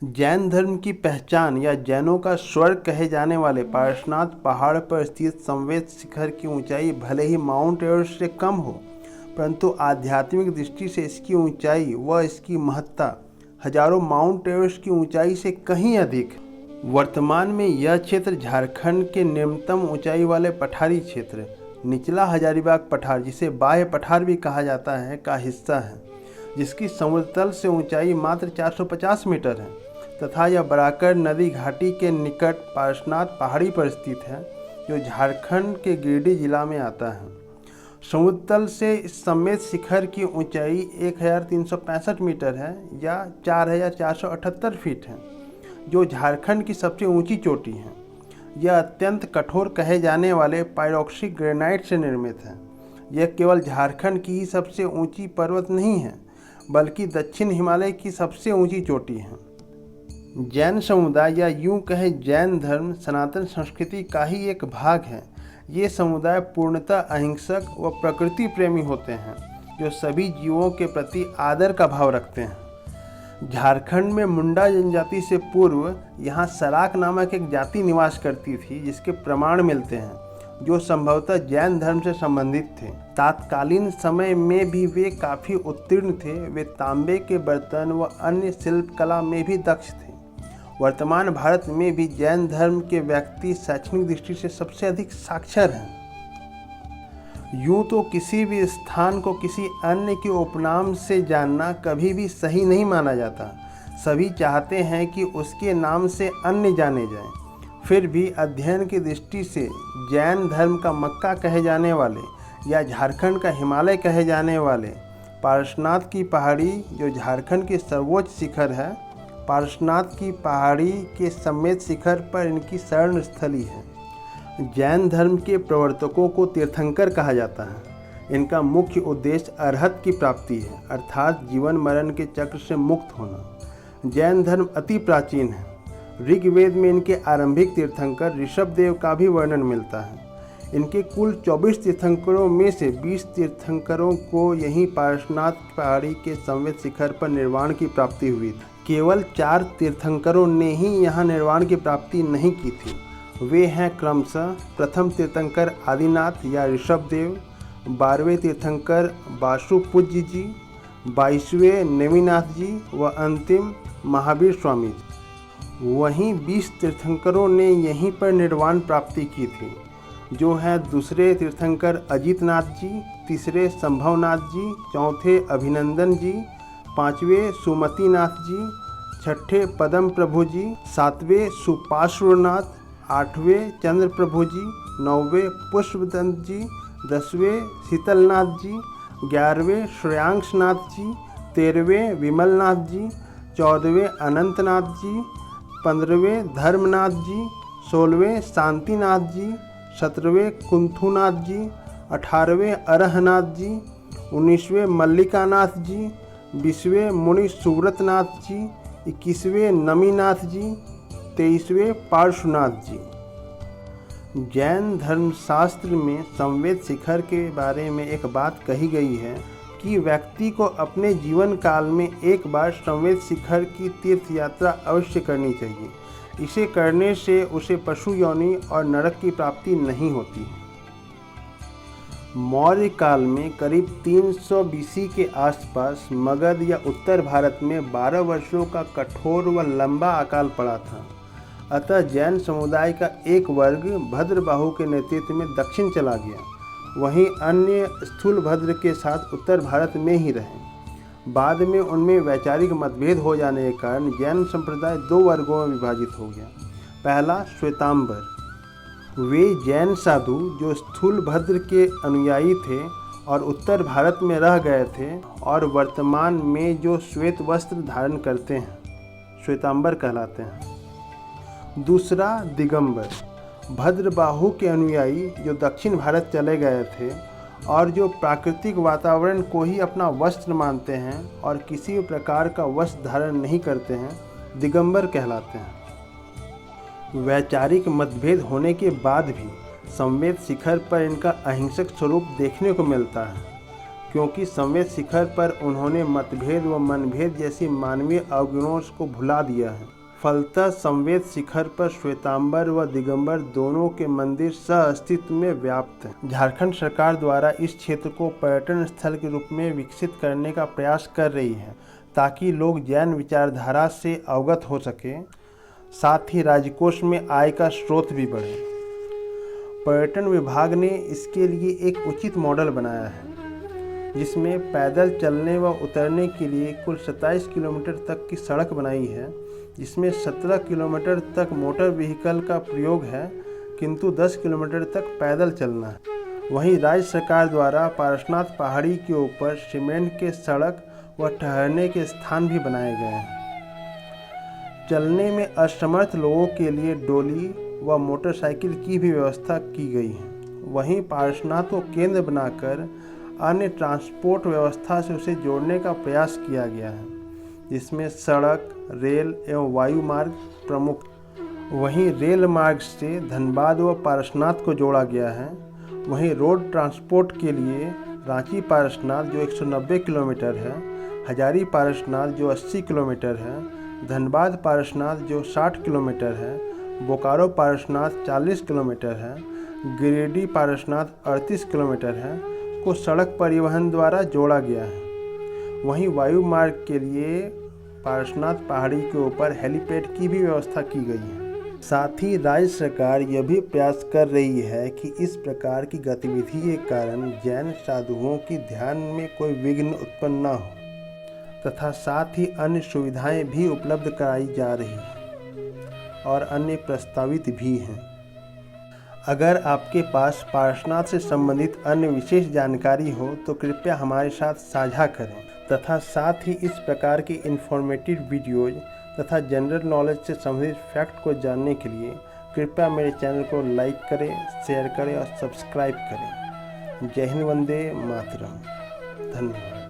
जैन धर्म की पहचान या जैनों का स्वर्ग कहे जाने वाले पार्श्वनाथ पहाड़ पर स्थित संवेद शिखर की ऊंचाई भले ही माउंट एवरेस्ट से कम हो, परंतु आध्यात्मिक दृष्टि से इसकी ऊंचाई व इसकी महत्ता हजारों माउंट एवरेस्ट की ऊंचाई से कहीं अधिक है। वर्तमान में यह क्षेत्र झारखंड के निम्नतम ऊंचाई वाले पठारी क्षेत्र निचला हजारीबाग पठार, जिसे बाह्य पठार भी कहा जाता है, का हिस्सा है, जिसकी समुद्र तल से ऊंचाई मात्र 450 मीटर है तथा यह बराकर नदी घाटी के निकट पार्श्वनाथ पहाड़ी पर स्थित है, जो झारखंड के गिरिडीह जिला में आता है। समुद्र तल से इस संवेद शिखर की ऊंचाई 1365 मीटर है या 4478 फीट है, जो झारखंड की सबसे ऊंची चोटी है। यह अत्यंत कठोर कहे जाने वाले पायरोक्सी ग्रेनाइट से निर्मित है। यह केवल झारखंड की ही सबसे ऊंची पर्वत नहीं है, बल्कि दक्षिण हिमालय की सबसे ऊंची चोटी है। जैन समुदाय या यूं कहें जैन धर्म सनातन संस्कृति का ही एक भाग है। ये समुदाय पूर्णतः अहिंसक व प्रकृति प्रेमी होते हैं, जो सभी जीवों के प्रति आदर का भाव रखते हैं। झारखंड में मुंडा जनजाति से पूर्व यहाँ सराक नामक एक जाति निवास करती थी, जिसके प्रमाण मिलते हैं, जो संभवतः जैन धर्म से संबंधित थे। तात्कालीन समय में भी वे काफ़ी उत्तीर्ण थे। वे तांबे के बर्तन व अन्य शिल्प कला में भी दक्ष थे। वर्तमान भारत में भी जैन धर्म के व्यक्ति शैक्षणिक दृष्टि से सबसे अधिक साक्षर हैं। यूँ तो किसी भी स्थान को किसी अन्य के उपनाम से जानना कभी भी सही नहीं माना जाता। सभी चाहते हैं कि उसके नाम से अन्य जाने जाएं। फिर भी अध्ययन की दृष्टि से जैन धर्म का मक्का कहे जाने वाले या झारखंड का हिमालय कहे जाने वाले पार्श्वनाथ की पहाड़ी, जो झारखंड की सर्वोच्च शिखर है, पार्श्वनाथ की पहाड़ी के संवेद शिखर पर इनकी शरण स्थली है। जैन धर्म के प्रवर्तकों को तीर्थंकर कहा जाता है। इनका मुख्य उद्देश्य अरहत की प्राप्ति है, अर्थात जीवन मरण के चक्र से मुक्त होना। जैन धर्म अति प्राचीन है। ऋग्वेद में इनके आरंभिक तीर्थंकर ऋषभदेव का भी वर्णन मिलता है। इनके कुल 24 तीर्थंकरों में से 20 तीर्थंकरों को यहीं पार्श्वनाथ पहाड़ी के संवेद शिखर पर निर्वाण की प्राप्ति हुई थी। केवल 4 तीर्थंकरों ने ही यहाँ निर्वाण की प्राप्ति नहीं की थी। वे हैं क्रमशः प्रथम तीर्थंकर आदिनाथ या ऋषभदेव, 12वें तीर्थंकर बासुपूज्य जी, 22वें नेमिनाथ जी व अंतिम महावीर स्वामी जी। वहीं 20 तीर्थंकरों ने यहीं पर निर्वाण प्राप्ति की थी, जो हैं दूसरे तीर्थंकर अजितनाथ जी, तीसरे संभवनाथ जी, चौथे अभिनंदन जी, 5वें सुमतिनाथ जी, 6ठे पदम प्रभु जी, 7वें सुपार्श्वनाथ, 8वें चंद्र प्रभु जी, 9वें पुष्पदंत जी, 10वें शीतलनाथ जी, 11वें श्रेयांशनाथ जी, 13वें विमलनाथ जी, 14वें अनंतनाथ जी, 15वें धर्मनाथ जी, 16वें शांतिनाथ जी, 17वें कुंथुनाथ जी, 18वें अरहनाथ जी, 19वें मल्लिकानाथ जी, 20वें मुनि सुव्रतनाथ जी, 21वें नमीनाथ जी, 23वें पार्श्वनाथ जी। जैन धर्मशास्त्र में संवेद शिखर के बारे में एक बात कही गई है कि व्यक्ति को अपने जीवन काल में एक बार संवेद शिखर की तीर्थ यात्रा अवश्य करनी चाहिए। इसे करने से उसे पशु योनि और नरक की प्राप्ति नहीं होती है। मौर्य काल में करीब 300 BC के आसपास मगध या उत्तर भारत में 12 वर्षों का कठोर व लंबा अकाल पड़ा था। अतः जैन समुदाय का एक वर्ग भद्रबाहु के नेतृत्व में दक्षिण चला गया। वहीं अन्य स्थूलभद्र के साथ उत्तर भारत में ही रहे। बाद में उनमें वैचारिक मतभेद हो जाने के कारण जैन संप्रदाय 2 वर्गों में विभाजित हो गया। पहला श्वेतांबर, वे जैन साधु जो स्थूलभद्र के अनुयायी थे और उत्तर भारत में रह गए थे और वर्तमान में जो श्वेत वस्त्र धारण करते हैं, श्वेतांबर कहलाते हैं। दूसरा दिगंबर, भद्रबाहु के अनुयायी जो दक्षिण भारत चले गए थे और जो प्राकृतिक वातावरण को ही अपना वस्त्र मानते हैं और किसी भी प्रकार का वस्त्र धारण नहीं करते हैं, दिगंबर कहलाते हैं। वैचारिक मतभेद होने के बाद भी संवेद शिखर पर इनका अहिंसक स्वरूप देखने को मिलता है, क्योंकि संवेद शिखर पर उन्होंने मतभेद व मनभेद जैसी मानवीय अवगुणों को भुला दिया है। फलतः संवेद शिखर पर श्वेतांबर व दिगंबर दोनों के मंदिर सह अस्तित्व में व्याप्त हैं। झारखंड सरकार द्वारा इस क्षेत्र को पर्यटन स्थल के रूप में विकसित करने का प्रयास कर रही है ताकि लोग जैन विचारधारा से अवगत हो सके, साथ ही राजकोष में आय का स्रोत भी बढ़े। पर्यटन विभाग ने इसके लिए एक उचित मॉडल बनाया है जिसमें पैदल चलने व उतरने के लिए कुल 27 किलोमीटर तक की सड़क बनाई है, जिसमें 17 किलोमीटर तक मोटर व्हीकल का प्रयोग है किंतु 10 किलोमीटर तक पैदल चलना है। वहीं राज्य सरकार द्वारा पारसनाथ पहाड़ी के ऊपर सीमेंट के सड़क व ठहरने के स्थान भी बनाए गए हैं। चलने में असमर्थ लोगों के लिए डोली व मोटरसाइकिल की भी व्यवस्था की गई है। वहीं पारसनाथ को केंद्र बनाकर अन्य ट्रांसपोर्ट व्यवस्था से उसे जोड़ने का प्रयास किया गया है, जिसमें सड़क, रेल एवं वायु मार्ग प्रमुख। वहीं रेल मार्ग से धनबाद व पारसनाथ को जोड़ा गया है। वहीं रोड ट्रांसपोर्ट के लिए रांची पारसनाथ जो 190 किलोमीटर है, हजारी पारसनाथ जो 80 किलोमीटर है, धनबाद पारसनाथ जो 60 किलोमीटर है, बोकारो पारसनाथ 40 किलोमीटर है, गिरिडीह पारसनाथ 38 किलोमीटर है को सड़क परिवहन द्वारा जोड़ा गया है। वहीं वायु मार्ग के लिए पारसनाथ पहाड़ी के ऊपर हेलीपैड की भी व्यवस्था की गई है। साथ ही राज्य सरकार यह भी प्रयास कर रही है कि इस प्रकार की गतिविधि के कारण जैन साधुओं की ध्यान में कोई विघ्न उत्पन्न न हो तथा साथ ही अन्य सुविधाएं भी उपलब्ध कराई जा रही हैं और अन्य प्रस्तावित भी हैं। अगर आपके पास पारसनाथ से संबंधित अन्य विशेष जानकारी हो तो कृपया हमारे साथ साझा करें तथा साथ ही इस प्रकार की इन्फॉर्मेटिव वीडियोज तथा जनरल नॉलेज से संबंधित फैक्ट को जानने के लिए कृपया मेरे चैनल को लाइक करें, शेयर करें और सब्सक्राइब करें। जय हिंद, वंदे मातरम। धन्यवाद।